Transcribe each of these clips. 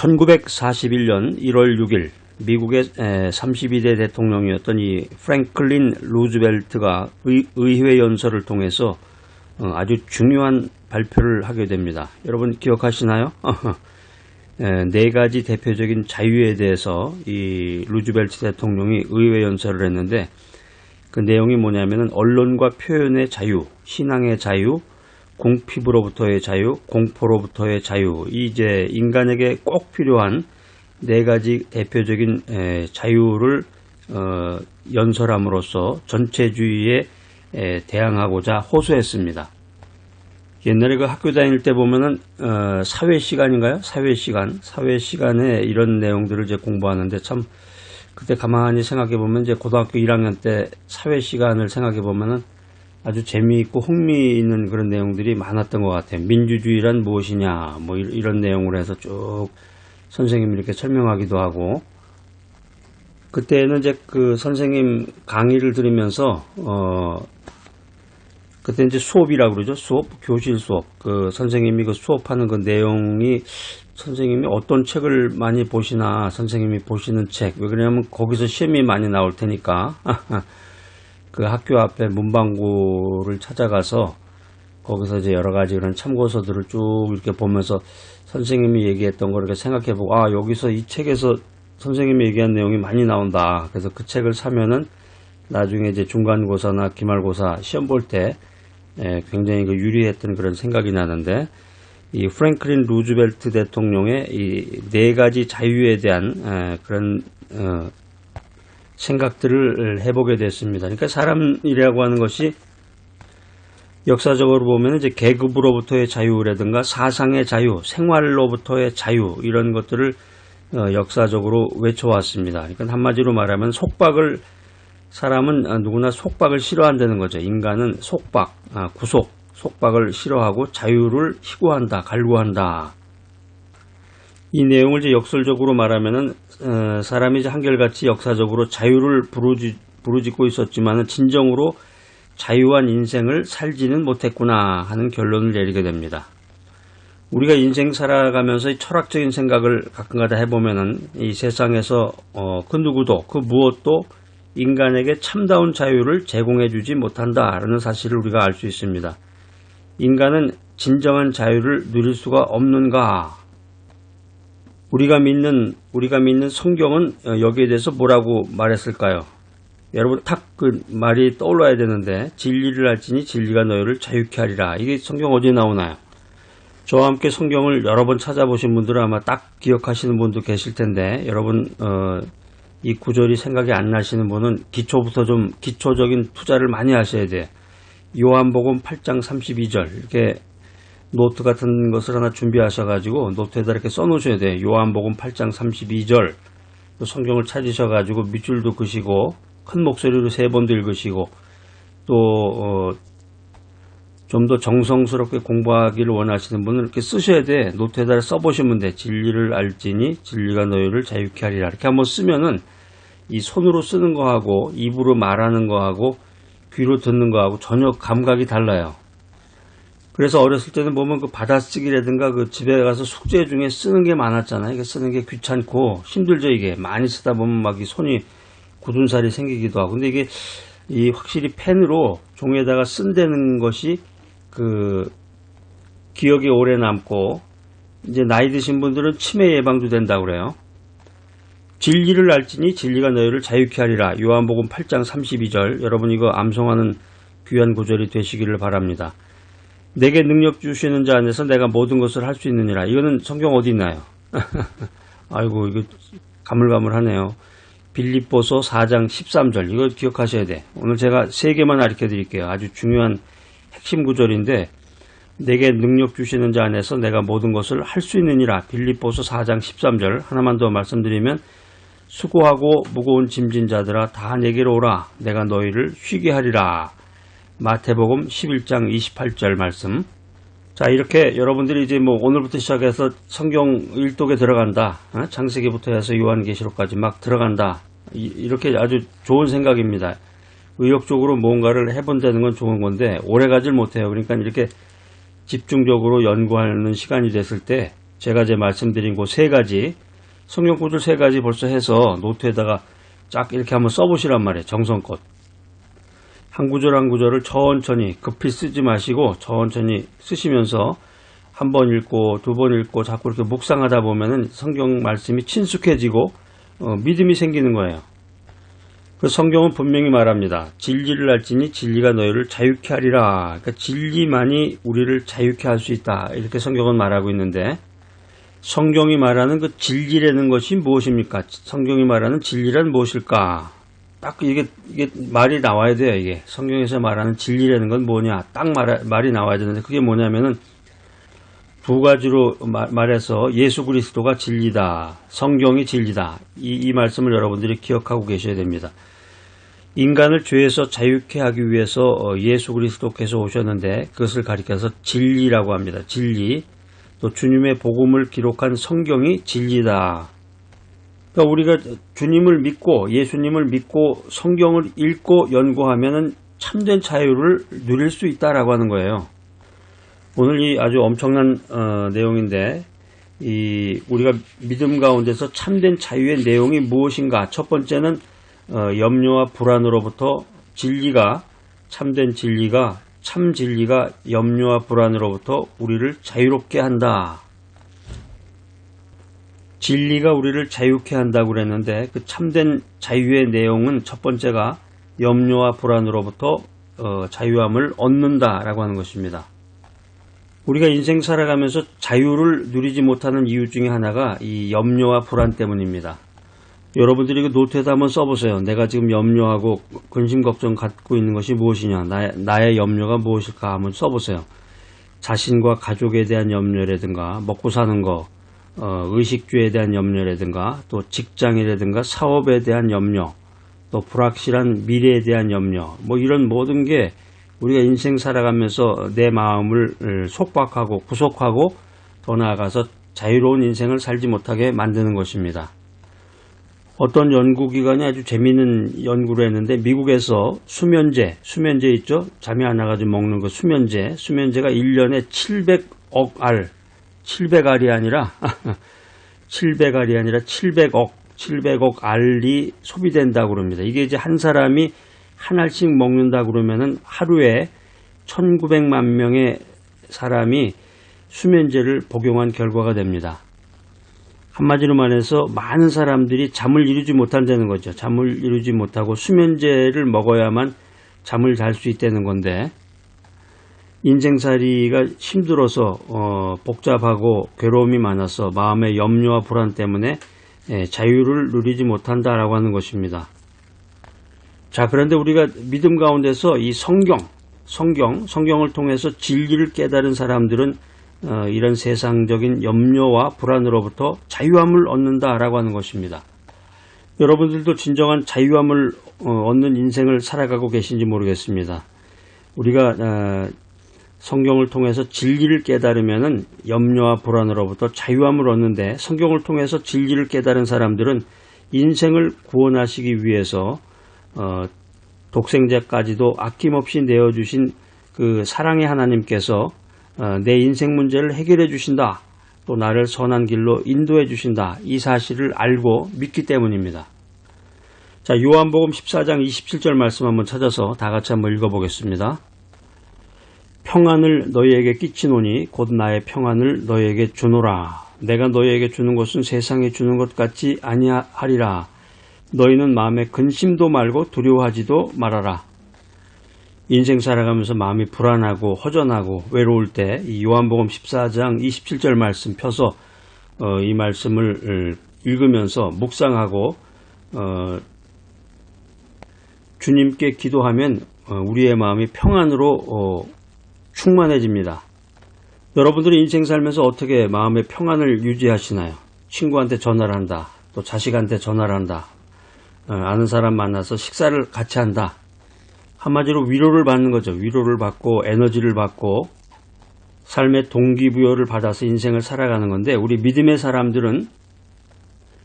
1941년 1월 6일 미국의 32대 대통령이었던 이 프랭클린 루즈벨트가 의회 연설을 통해서 아주 중요한 발표를 하게 됩니다. 여러분 기억하시나요? 네 가지 대표적인 자유에 대해서 이 루즈벨트 대통령이 의회 연설을 했는데, 그 내용이 뭐냐면은 언론과 표현의 자유, 신앙의 자유, 궁핍으로부터의 자유, 공포로부터의 자유, 이제 인간에게 꼭 필요한 네 가지 대표적인 자유를 연설함으로써 전체주의에 대항하고자 호소했습니다. 옛날에 그 학교 다닐 때 보면은 사회 시간인가요? 사회 시간에 이런 내용들을 이제 공부하는데, 참 그때 가만히 생각해 보면 이제 고등학교 1학년 때 사회 시간을 생각해 보면은 아주 재미있고 흥미있는 그런 내용들이 많았던 것 같아요. 민주주의란 무엇이냐, 뭐 이런 내용으로 해서 쭉 선생님이 이렇게 설명하기도 하고, 그때는 이제 그 선생님 강의를 들으면서 그때 이제 수업이라고 그러죠. 수업, 교실 수업. 그 선생님이 그 수업하는 그 내용이, 선생님이 어떤 책을 많이 보시나, 선생님이 보시는 책. 왜 그러냐면 거기서 시험이 많이 나올 테니까. 그 학교 앞에 문방구를 찾아가서 거기서 이제 여러 가지 그런 참고서들을 쭉 이렇게 보면서 선생님이 얘기했던 걸 이렇게 생각해보고, 아, 여기서 이 책에서 선생님이 얘기한 내용이 많이 나온다. 그래서 그 책을 사면은 나중에 이제 중간고사나 기말고사 시험 볼 때 굉장히 그 유리했던 그런 생각이 나는데, 이 프랭클린 루즈벨트 대통령의 이 네 가지 자유에 대한 그런 생각들을 해보게 됐습니다. 그러니까 사람이라고 하는 것이 역사적으로 보면 이제 계급으로부터의 자유라든가 사상의 자유, 생활로부터의 자유, 이런 것들을 역사적으로 외쳐왔습니다. 그러니까 한마디로 말하면 사람은 누구나 속박을 싫어한다는 거죠. 인간은 속박, 구속, 속박을 싫어하고 자유를 희구한다, 갈구한다. 이 내용을 이제 역설적으로 말하면은 사람이 이제 한결같이 역사적으로 자유를 부르짖고 있었지만은 진정으로 자유한 인생을 살지는 못했구나 하는 결론을 내리게 됩니다. 우리가 인생 살아가면서 철학적인 생각을 가끔가다 해보면은 이 세상에서 그 누구도 그 무엇도 인간에게 참다운 자유를 제공해주지 못한다라는 사실을 우리가 알 수 있습니다. 인간은 진정한 자유를 누릴 수가 없는가? 우리가 믿는 성경은 여기에 대해서 뭐라고 말했을까요? 여러분 딱 그 말이 떠올라야 되는데, 진리를 알지니 진리가 너희를 자유케 하리라. 이게 성경 어디에 나오나요? 저와 함께 성경을 여러 번 찾아보신 분들은 아마 딱 기억하시는 분도 계실 텐데, 여러분 이 구절이 생각이 안 나시는 분은 기초적인 투자를 많이 하셔야 돼. 요한복음 8장 32절 이렇게 노트 같은 것을 하나 준비하셔가지고 노트에다 이렇게 써놓으셔야 돼. 요한복음 8장 32절 성경을 찾으셔가지고 밑줄도 그시고 큰 목소리로 3번도 읽으시고, 또 좀 더 정성스럽게 공부하기를 원하시는 분은 이렇게 쓰셔야 돼. 노트에다 써보시면 돼. 진리를 알지니 진리가 너희를 자유케 하리라. 이렇게 한번 쓰면은 이 손으로 쓰는 거하고 입으로 말하는 거하고 귀로 듣는 거하고 전혀 감각이 달라요. 그래서 어렸을 때는 보면 그 받아쓰기라든가 그 집에 가서 숙제 중에 쓰는 게 많았잖아요. 이게 쓰는 게 귀찮고 힘들죠. 이게 많이 쓰다 보면 막 이 손이 굳은 살이 생기기도 하고. 근데 이게 이 확실히 펜으로 종이에다가 쓴다는 것이 그 기억이 오래 남고, 이제 나이 드신 분들은 치매 예방도 된다고 그래요. 진리를 알지니 진리가 너희를 자유케 하리라. 요한복음 8장 32절. 여러분 이거 암송하는 귀한 구절이 되시기를 바랍니다. 내게 능력 주시는 자 안에서 내가 모든 것을 할 수 있느니라. 이거는 성경 어디 있나요? 아이고 이거 가물가물하네요. 빌립보서 4장 13절. 이거 기억하셔야 돼. 오늘 제가 3개만 가르쳐 드릴게요. 아주 중요한 핵심 구절인데, 내게 능력 주시는 자 안에서 내가 모든 것을 할 수 있느니라. 빌립보서 4장 13절. 하나만 더 말씀드리면, 수고하고 무거운 짐진 자들아 다 내게로 오라. 내가 너희를 쉬게 하리라. 마태복음 11장 28절 말씀. 자, 이렇게 여러분들이 이제 뭐 오늘부터 시작해서 성경 일독에 들어간다. 창세기부터 해서 요한계시록까지 막 들어간다. 이렇게 아주 좋은 생각입니다. 의욕적으로 뭔가를 해본다는 건 좋은 건데 오래 가질 못해요. 그러니까 이렇게 집중적으로 연구하는 시간이 됐을 때 제가 말씀드린 그 세 가지, 성경 구절 세 가지 벌써 해서 노트에다가 쫙 이렇게 한번 써보시란 말이에요. 정성껏. 한 구절 한 구절을 천천히 급히 쓰지 마시고 천천히 쓰시면서 한 번 읽고 두 번 읽고 자꾸 이렇게 묵상하다 보면은 성경 말씀이 친숙해지고 믿음이 생기는 거예요. 그 성경은 분명히 말합니다. 진리를 알지니 진리가 너희를 자유케 하리라. 그러니까 진리만이 우리를 자유케 할 수 있다. 이렇게 성경은 말하고 있는데 성경이 말하는 그 진리라는 것이 무엇입니까? 성경이 말하는 진리란 무엇일까? 딱 이게 말이 나와야 돼요. 이게 성경에서 말하는 진리라는 건 뭐냐? 딱 말이 나와야 되는데 그게 뭐냐면은 두 가지로 말해서 예수 그리스도가 진리다. 성경이 진리다. 이 말씀을 여러분들이 기억하고 계셔야 됩니다. 인간을 죄에서 자유케 하기 위해서 예수 그리스도께서 오셨는데 그것을 가리켜서 진리라고 합니다. 진리. 또 주님의 복음을 기록한 성경이 진리다. 그러니까 우리가 주님을 믿고 예수님을 믿고 성경을 읽고 연구하면은 참된 자유를 누릴 수 있다라고 하는 거예요. 오늘 이 아주 엄청난 내용인데 우리가 믿음 가운데서 참된 자유의 내용이 무엇인가? 첫 번째는 염려와 불안으로부터 참된 진리가 참 진리가 염려와 불안으로부터 우리를 자유롭게 한다. 진리가 우리를 자유케 한다고 그랬는데 그 참된 자유의 내용은 첫 번째가 염려와 불안으로부터 자유함을 얻는다라고 하는 것입니다. 우리가 인생 살아가면서 자유를 누리지 못하는 이유 중에 하나가 이 염려와 불안 때문입니다. 여러분들이 그 노트에다 한번 써보세요. 내가 지금 염려하고 근심 걱정 갖고 있는 것이 무엇이냐, 나의 염려가 무엇일까 한번 써보세요. 자신과 가족에 대한 염려라든가 먹고 사는 거, 의식주에 대한 염려라든가 또 직장이라든가 사업에 대한 염려, 또 불확실한 미래에 대한 염려, 뭐 이런 모든 게 우리가 인생 살아가면서 내 마음을 속박하고 구속하고 더 나아가서 자유로운 인생을 살지 못하게 만드는 것입니다. 어떤 연구기관이 아주 재미있는 연구를 했는데 미국에서 수면제 있죠? 잠이 안 와가지고 먹는 거 수면제가 1년에 700알이 아니라 700억 알이 소비된다고 그럽니다. 이게 이제 한 사람이 한 알씩 먹는다 그러면은 하루에 1900만 명의 사람이 수면제를 복용한 결과가 됩니다. 한마디로 말해서 많은 사람들이 잠을 이루지 못한다는 거죠. 잠을 이루지 못하고 수면제를 먹어야만 잠을 잘 수 있다는 건데 인생살이가 힘들어서 복잡하고 괴로움이 많아서 마음의 염려와 불안 때문에 자유를 누리지 못한다라고 하는 것입니다. 자, 그런데 우리가 믿음 가운데서 이 성경을 통해서 진리를 깨달은 사람들은 이런 세상적인 염려와 불안으로부터 자유함을 얻는다라고 하는 것입니다. 여러분들도 진정한 자유함을 얻는 인생을 살아가고 계신지 모르겠습니다. 우리가 성경을 통해서 진리를 깨달으면은 염려와 불안으로부터 자유함을 얻는데 성경을 통해서 진리를 깨달은 사람들은 인생을 구원하시기 위해서 독생자까지도 아낌없이 내어주신 그 사랑의 하나님께서 내 인생 문제를 해결해 주신다. 또 나를 선한 길로 인도해 주신다. 이 사실을 알고 믿기 때문입니다. 자, 요한복음 14장 27절 말씀 한번 찾아서 다 같이 한번 읽어보겠습니다. 평안을 너희에게 끼치노니 곧 나의 평안을 너희에게 주노라. 내가 너희에게 주는 것은 세상에 주는 것 같지 아니하리라. 너희는 마음에 근심도 말고 두려워하지도 말아라. 인생 살아가면서 마음이 불안하고 허전하고 외로울 때 이 요한복음 14장 27절 말씀 펴서 이 말씀을 읽으면서 묵상하고 주님께 기도하면 우리의 마음이 평안으로 충만해집니다. 여러분들이 인생 살면서 어떻게 마음의 평안을 유지하시나요? 친구한테 전화를 한다. 또 자식한테 전화를 한다. 아는 사람 만나서 식사를 같이 한다. 한마디로 위로를 받는 거죠. 위로를 받고 에너지를 받고 삶의 동기부여를 받아서 인생을 살아가는 건데 우리 믿음의 사람들은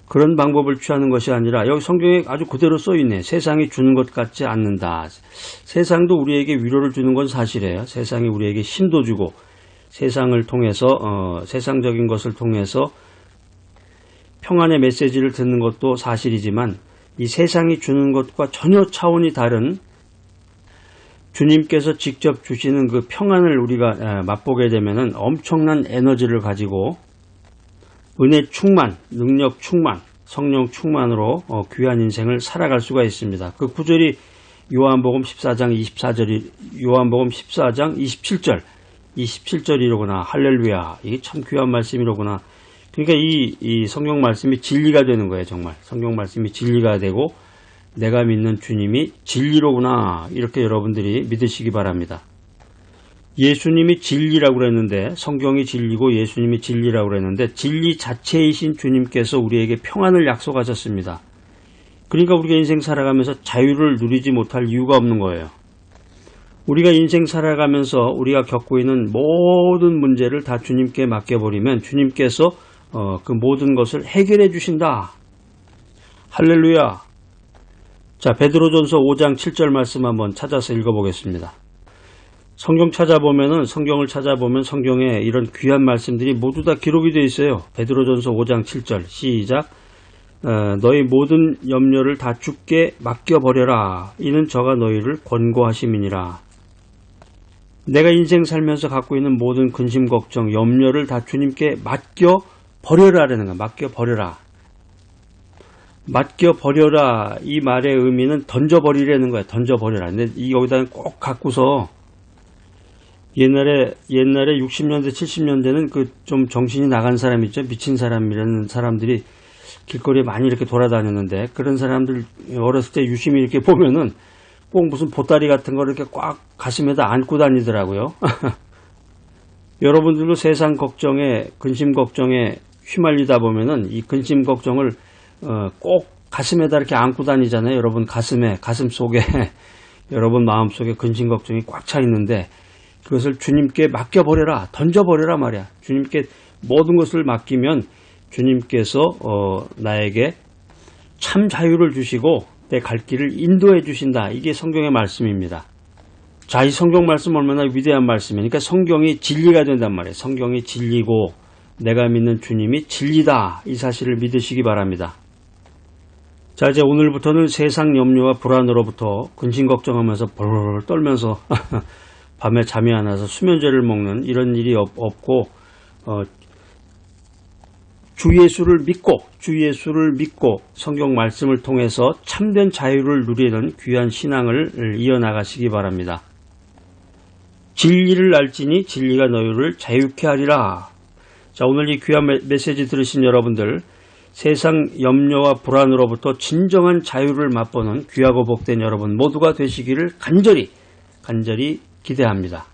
그런 방법을 취하는 것이 아니라 여기 성경에 아주 그대로 써있네. 세상이 주는 것 같지 않는다. 세상도 우리에게 위로를 주는 건 사실이에요. 세상이 우리에게 힘도 주고 세상을 통해서 세상적인 것을 통해서 평안의 메시지를 듣는 것도 사실이지만 이 세상이 주는 것과 전혀 차원이 다른 주님께서 직접 주시는 그 평안을 우리가 맛보게 되면은 엄청난 에너지를 가지고 은혜 충만, 능력 충만, 성령 충만으로 귀한 인생을 살아갈 수가 있습니다. 그 구절이 요한복음 14장 24절이 요한복음 14장 27절이로구나. 할렐루야. 이게 참 귀한 말씀이로구나. 그러니까 이 성경 말씀이 진리가 되는 거예요. 정말 성경 말씀이 진리가 되고 내가 믿는 주님이 진리로구나. 이렇게 여러분들이 믿으시기 바랍니다. 예수님이 진리라고 그랬는데, 성경이 진리고 예수님이 진리라고 그랬는데 진리 자체이신 주님께서 우리에게 평안을 약속하셨습니다. 그러니까 우리가 인생 살아가면서 자유를 누리지 못할 이유가 없는 거예요. 우리가 인생 살아가면서 우리가 겪고 있는 모든 문제를 다 주님께 맡겨버리면 주님께서 그 모든 것을 해결해 주신다. 할렐루야. 자, 베드로전서 5장 7절 말씀 한번 찾아서 읽어보겠습니다. 성경을 찾아보면 성경에 이런 귀한 말씀들이 모두 다 기록이 되어 있어요. 베드로전서 5장 7절 시작. 너희 모든 염려를 다 주께 맡겨버려라. 이는 저가 너희를 권고하심이니라. 내가 인생 살면서 갖고 있는 모든 근심, 걱정, 염려를 다 주님께 맡겨버려라라는 거야. 맡겨버려라. 맡겨버려라. 이 말의 의미는 던져버리라는 거야. 던져버려라. 근데 여기다 꼭 갖고서 옛날에 60년대, 70년대는 그 좀 정신이 나간 사람 있죠. 미친 사람이라는 사람들이 길거리에 많이 이렇게 돌아다녔는데 그런 사람들 어렸을 때 유심히 이렇게 보면은 꼭 무슨 보따리 같은 거 이렇게 꽉 가슴에다 안고 다니더라고요. 여러분들도 세상 걱정에, 근심 걱정에 휘말리다 보면은 이 근심 걱정을 꼭 가슴에다 이렇게 안고 다니잖아요. 여러분 가슴 속에 여러분 마음 속에 근심 걱정이 꽉 차 있는데 그것을 주님께 맡겨버려라, 던져버려라 말이야. 주님께 모든 것을 맡기면 주님께서 나에게 참 자유를 주시고 내 갈 길을 인도해 주신다. 이게 성경의 말씀입니다. 자, 이 성경 말씀 얼마나 위대한 말씀이니까 성경이 진리가 된단 말이에요. 성경이 진리고 내가 믿는 주님이 진리다. 이 사실을 믿으시기 바랍니다. 자, 이제 오늘부터는 세상 염려와 불안으로부터 근심 걱정하면서 벌벌 떨면서 밤에 잠이 안 와서 수면제를 먹는 이런 일이 없고 주 예수를 믿고 성경 말씀을 통해서 참된 자유를 누리는 귀한 신앙을 이어나가시기 바랍니다. 진리를 알지니 진리가 너희를 자유케 하리라. 자, 오늘 이 귀한 메시지 들으신 여러분들, 세상 염려와 불안으로부터 진정한 자유를 맛보는 귀하고 복된 여러분 모두가 되시기를 간절히 기대합니다.